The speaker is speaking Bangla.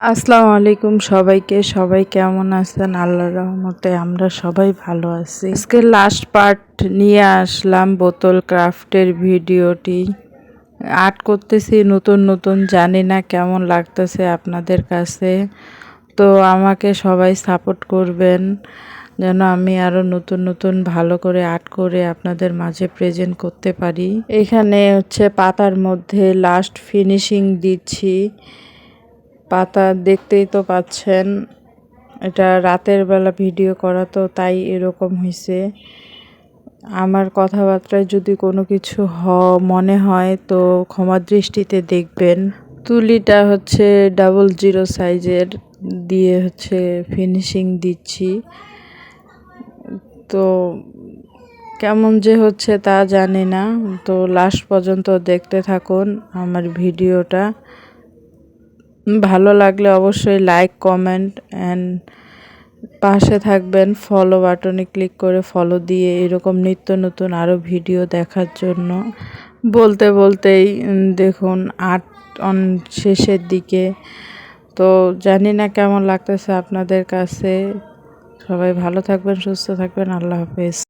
আসসালামু আলাইকুম সবাইকে। সবাই কেমন আছেন? আল্লাহর রহমতে আমরা সবাই ভালো আছি। আজকে লাস্ট পার্ট নিয়ে আসলাম বোতল ক্রাফটের ভিডিওটি। আর্ট করতেছি নতুন নতুন, জানি না কেমন লাগতেছে আপনাদের কাছে। তো আমাকে সবাই সাপোর্ট করবেন যেন আমি আরও নতুন নতুন ভালো করে আর্ট করে আপনাদের মাঝে প্রেজেন্ট করতে পারি। এখানে হচ্ছে পাতার মধ্যে লাস্ট ফিনিশিং দিচ্ছি। পাতা দেখতেই তো পাচ্ছেন, এটা রাতের বেলা ভিডিও করা, তো তাই এরকম হয়েছে। আমার কথাবার্তায় যদি কোনো কিছু মনে হয় তো ক্ষমা দৃষ্টিতে দেখবেন। তুলিটা হচ্ছে 00 সাইজের দিয়ে হচ্ছে ফিনিশিং দিচ্ছি। তো কেমন যে হচ্ছে তা জানি না, তো লাস্ট পর্যন্ত দেখতে থাকুন আমার ভিডিওটা। ভালো লাগলে অবশ্যই লাইক, কমেন্ট অ্যান্ড পাশে থাকবেন। ফলো বাটনে ক্লিক করে ফলো দিয়ে এরকম নিত্য নতুন আরও ভিডিও দেখার জন্য। বলতে বলতেই দেখুন আর্ট অন শেষের দিকে। তো জানি না কেমন লাগতেছে আপনাদের কাছে। সবাই ভালো থাকবেন, সুস্থ থাকবেন। আল্লাহ হাফেজ।